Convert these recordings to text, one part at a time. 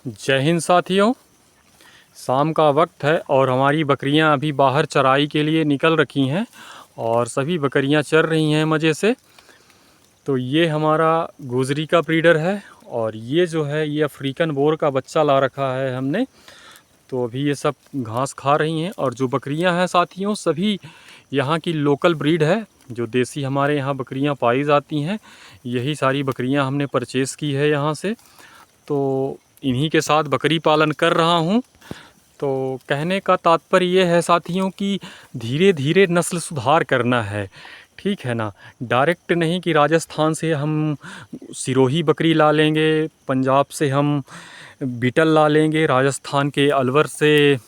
जय हिंद साथियों। शाम का वक्त है और हमारी बकरियां अभी बाहर चराई के लिए निकल रखी हैं और सभी बकरियां चर रही हैं मज़े से। तो ये हमारा गुजरी का ब्रीडर है और ये जो है ये अफ्रीकन बोर का बच्चा ला रखा है हमने। तो अभी ये सब घास खा रही हैं और जो बकरियां हैं साथियों सभी यहाँ की लोकल ब्रीड है, जो देसी हमारे यहाँ बकरियां पाई जाती हैं। यही सारी बकरियां हमने परचेज़ की है यहाँ से। तो इन्हीं के साथ बकरी पालन कर रहा हूँ। तो कहने का तात्पर्य ये है साथियों कि धीरे धीरे नस्ल सुधार करना है, ठीक है ना। डायरेक्ट नहीं कि राजस्थान से हम सिरोही बकरी ला लेंगे, पंजाब से हम बीटल ला लेंगे, राजस्थान के अलवर से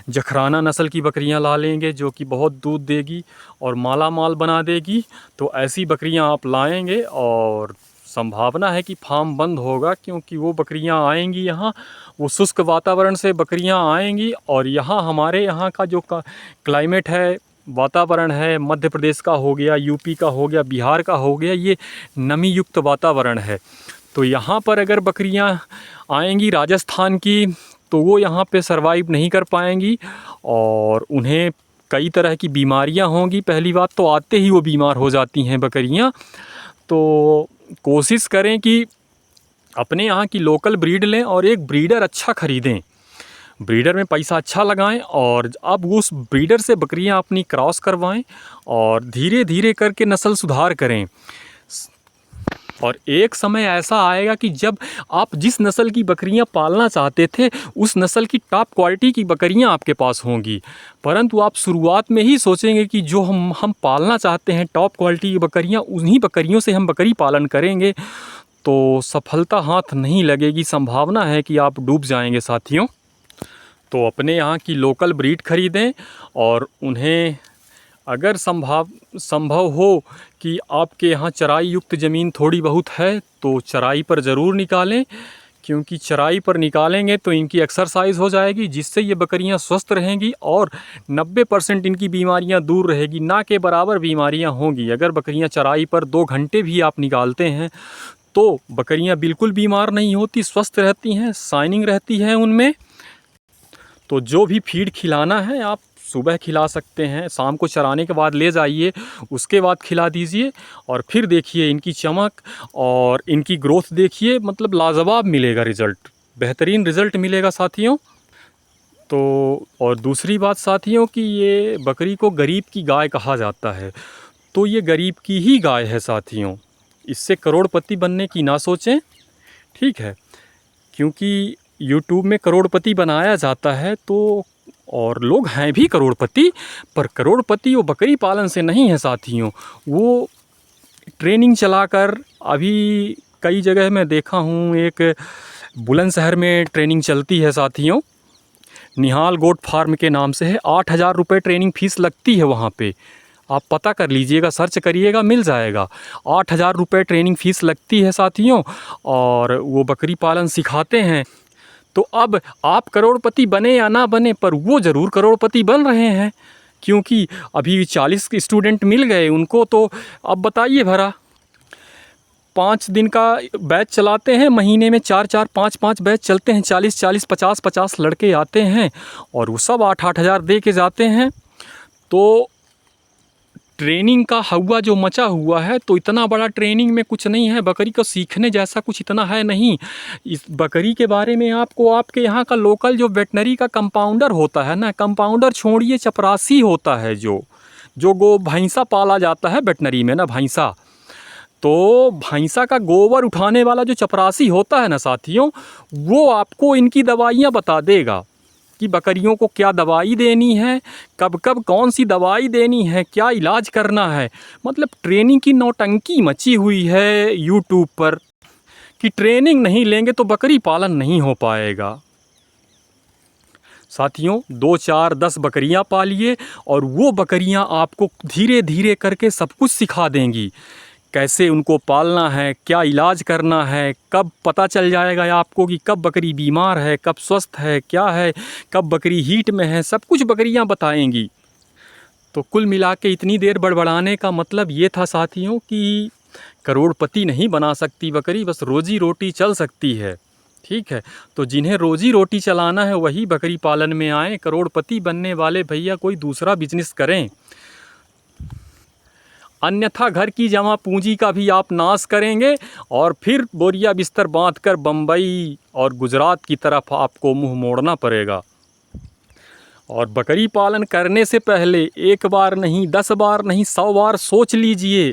जखराना नस्ल की बकरियां ला लेंगे जो कि बहुत दूध देगी और माला माल बना देगी। तो ऐसी बकरियां आप लाएंगे और संभावना है कि फार्म बंद होगा, क्योंकि वो बकरियां आएंगी यहाँ, वो शुष्क वातावरण से बकरियां आएंगी और यहाँ हमारे यहाँ का जो क्लाइमेट है, वातावरण है, मध्य प्रदेश का हो गया, यूपी का हो गया, बिहार का हो गया, ये नमी युक्त वातावरण है। तो यहाँ पर अगर बकरियां आएंगी राजस्थान की तो वो यहाँ पे सरवाइव नहीं कर पाएंगी और उन्हें कई तरह की बीमारियां होंगी। पहली बात तो आते ही वो बीमार हो जाती हैं बकरियां। तो कोशिश करें कि अपने यहाँ की लोकल ब्रीड लें और एक ब्रीडर अच्छा ख़रीदें, ब्रीडर में पैसा अच्छा लगाएं और अब उस ब्रीडर से बकरियां अपनी क्रॉस करवाएं और धीरे धीरे करके नस्ल सुधार करें। और एक समय ऐसा आएगा कि जब आप जिस नस्ल की बकरियां पालना चाहते थे उस नस्ल की टॉप क्वालिटी की बकरियां आपके पास होंगी, परंतु आप शुरुआत में ही सोचेंगे कि जो हम पालना चाहते हैं टॉप क्वालिटी की बकरियां, उन्हीं बकरियों से हम बकरी पालन करेंगे, तो सफलता हाथ नहीं लगेगी। संभावना है कि आप डूब जाएंगे साथियों। तो अपने यहाँ की लोकल ब्रीड खरीदें और उन्हें अगर संभव हो कि आपके यहाँ चराई युक्त ज़मीन थोड़ी बहुत है तो चराई पर ज़रूर निकालें, क्योंकि चराई पर निकालेंगे तो इनकी एक्सरसाइज हो जाएगी, जिससे ये बकरियां स्वस्थ रहेंगी और 90% इनकी बीमारियां दूर रहेगी, ना के बराबर बीमारियां होंगी। अगर बकरियां चराई पर 2 घंटे भी आप निकालते हैं तो बकरियां बिल्कुल बीमार नहीं होती, स्वस्थ रहती हैं, शाइनिंग रहती है उनमें। तो जो भी फीड खिलाना है आप सुबह खिला सकते हैं, शाम को चराने के बाद ले जाइए, उसके बाद खिला दीजिए और फिर देखिए इनकी चमक और इनकी ग्रोथ देखिए, मतलब लाजवाब मिलेगा रिज़ल्ट, बेहतरीन रिज़ल्ट मिलेगा साथियों। तो और दूसरी बात साथियों कि ये बकरी को गरीब की गाय कहा जाता है, तो ये गरीब की ही गाय है साथियों, इससे करोड़पति बनने की ना सोचें, ठीक है। क्योंकि यूट्यूब में करोड़पति बनाया जाता है तो, और लोग हैं भी करोड़पति, पर करोड़पति वो बकरी पालन से नहीं है साथियों, वो ट्रेनिंग चलाकर। अभी कई जगह मैं देखा हूँ, एक बुलंदशहर में ट्रेनिंग चलती है साथियों, निहाल गोट फार्म के नाम से है। 8,000 रुपये ट्रेनिंग फ़ीस लगती है वहाँ पे, आप पता कर लीजिएगा, सर्च करिएगा, मिल जाएगा। 8,000 रुपये ट्रेनिंग फ़ीस लगती है साथियों और वो बकरी पालन सिखाते हैं। तो अब आप करोड़पति बने या ना बने, पर वो ज़रूर करोड़पति बन रहे हैं, क्योंकि अभी 40 स्टूडेंट मिल गए उनको। तो अब बताइए भरा, 5 दिन का बैच चलाते हैं, महीने में 4-4, 5-5 बैच चलते हैं, 40-40, 50-50 लड़के आते हैं और वो सब 8-8 हज़ार दे के जाते हैं। तो ट्रेनिंग का हवा जो मचा हुआ है, तो इतना बड़ा ट्रेनिंग में कुछ नहीं है, बकरी को सीखने जैसा कुछ इतना है नहीं। इस बकरी के बारे में आपको आपके यहाँ का लोकल जो वेटनरी का कंपाउंडर होता है ना, कंपाउंडर छोड़िए, चपरासी होता है, जो गो भैंसा पाला जाता है वेटनरी में ना, भैंसा, तो भैंसा का गोबर उठाने वाला जो चपरासी होता है ना साथियों, वो आपको इनकी दवाइयाँ बता देगा कि बकरियों को क्या दवाई देनी है, कब कब कौन सी दवाई देनी है, क्या इलाज करना है। मतलब ट्रेनिंग की नौटंकी मची हुई है यूट्यूब पर कि ट्रेनिंग नहीं लेंगे तो बकरी पालन नहीं हो पाएगा। साथियों 2, 4, 10 बकरियां पालिए और वो बकरियां आपको धीरे धीरे करके सब कुछ सिखा देंगी, कैसे उनको पालना है, क्या इलाज करना है, कब पता चल जाएगा आपको कि कब बकरी बीमार है, कब स्वस्थ है, क्या है, कब बकरी हीट में है, सब कुछ बकरियां बताएंगी। तो कुल मिला के इतनी देर बड़बड़ाने का मतलब ये था साथियों कि करोड़पति नहीं बना सकती बकरी, बस रोजी रोटी चल सकती है, ठीक है, तो जिन्हें रोजी रोटी चलाना है वही बकरी पालन में आएँ। करोड़पति बनने वाले भैया कोई दूसरा बिजनेस करें, अन्यथा घर की जमा पूंजी का भी आप नाश करेंगे और फिर बोरिया बिस्तर बांधकर बम्बई और गुजरात की तरफ आपको मुंह मोड़ना पड़ेगा। और बकरी पालन करने से पहले एक बार नहीं, 10 बार नहीं, 100 बार सोच लीजिए,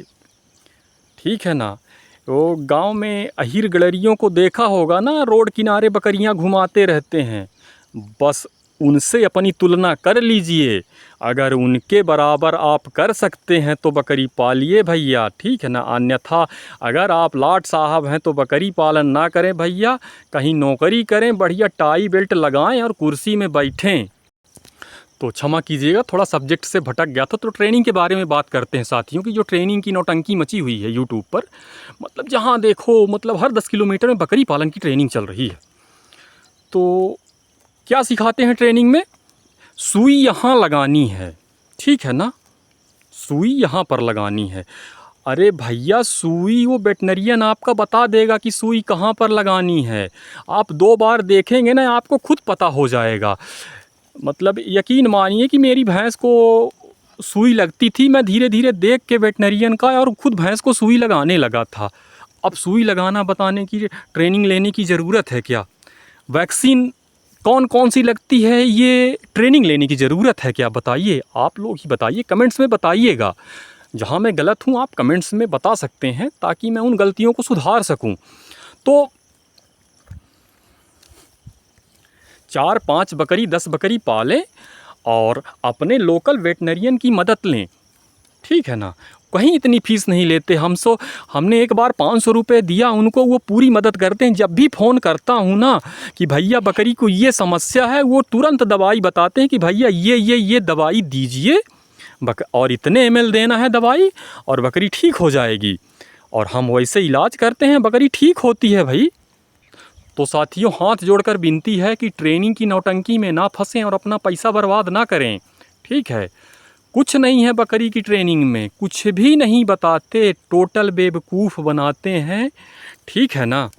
ठीक है ना। तो गांव में अहीर गडरियों को देखा होगा ना, रोड किनारे बकरियां घुमाते रहते हैं, बस उनसे अपनी तुलना कर लीजिए। अगर उनके बराबर आप कर सकते हैं तो बकरी पालिए भैया, ठीक है ना। अन्यथा अगर आप लाट साहब हैं तो बकरी पालन ना करें भैया, कहीं नौकरी करें, बढ़िया टाई बेल्ट लगाएं और कुर्सी में बैठें। तो क्षमा कीजिएगा, थोड़ा सब्जेक्ट से भटक गया था। तो ट्रेनिंग के बारे में बात करते हैं साथियों की जो ट्रेनिंग की नौटंकी मची हुई है यूट्यूब पर। मतलब जहाँ देखो, मतलब हर 10 किलोमीटर में बकरी पालन की ट्रेनिंग चल रही है। तो क्या सिखाते हैं ट्रेनिंग में? सुई यहाँ लगानी है, ठीक है ना, सुई यहाँ पर लगानी है। अरे भैया, सुई वो वेटनरियन आपका बता देगा कि सुई कहाँ पर लगानी है। आप 2 बार देखेंगे ना, आपको खुद पता हो जाएगा। मतलब यकीन मानिए कि मेरी भैंस को सुई लगती थी, मैं धीरे धीरे देख के वेटनरियन का और खुद भैंस को सुई लगाने लगा था। अब सुई लगाना बताने की ट्रेनिंग लेने की ज़रूरत है क्या? वैक्सीन कौन कौन सी लगती है ये ट्रेनिंग लेने की ज़रूरत है क्या? बताइए, आप लोग ही बताइए, कमेंट्स में बताइएगा। जहाँ मैं गलत हूँ आप कमेंट्स में बता सकते हैं ताकि मैं उन गलतियों को सुधार सकूँ। तो 4, 5 बकरी, 10 बकरी पालें और अपने लोकल वेटनरियन की मदद लें, ठीक है ना। कहीं इतनी फ़ीस नहीं लेते हमने एक बार 500 रुपये दिया उनको, वो पूरी मदद करते हैं। जब भी फ़ोन करता हूँ ना कि भैया बकरी को ये समस्या है, वो तुरंत दवाई बताते हैं कि भैया ये दवाई दीजिए, और इतने ml देना है दवाई और बकरी ठीक हो जाएगी। और हम वैसे इलाज करते हैं, बकरी ठीक होती है भाई। तो साथियों, हाथ जोड़कर विनती है कि ट्रेनिंग की नौटंकी में ना फंसें और अपना पैसा बर्बाद ना करें, ठीक है। कुछ नहीं है बकरी की ट्रेनिंग में, कुछ भी नहीं बताते, टोटल बेवकूफ़ बनाते हैं, ठीक है ना।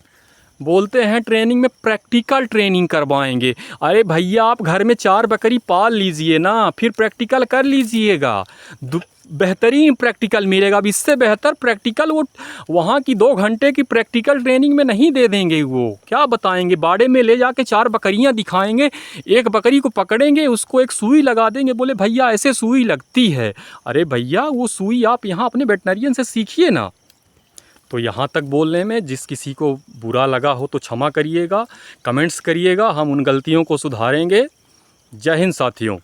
बोलते हैं ट्रेनिंग में प्रैक्टिकल ट्रेनिंग करवाएंगे। अरे भैया, आप घर में 4 बकरी पाल लीजिए ना, फिर प्रैक्टिकल कर लीजिएगा, बेहतरीन प्रैक्टिकल मिलेगा। अब इससे बेहतर प्रैक्टिकल वो वहाँ की 2 घंटे की प्रैक्टिकल ट्रेनिंग में नहीं दे देंगे। वो क्या बताएंगे? बाड़े में ले जाके 4 बकरियाँ दिखाएंगे, एक बकरी को पकड़ेंगे, उसको एक सुई लगा देंगे, बोले भैया ऐसे सुई लगती है। अरे भैया, वो सुई आप यहाँ अपने वेटनरियन से सीखिए ना। तो यहाँ तक बोलने में जिस किसी को बुरा लगा हो तो क्षमा करिएगा, कमेंट्स करिएगा, हम उन गलतियों को सुधारेंगे। जय हिंद साथियों।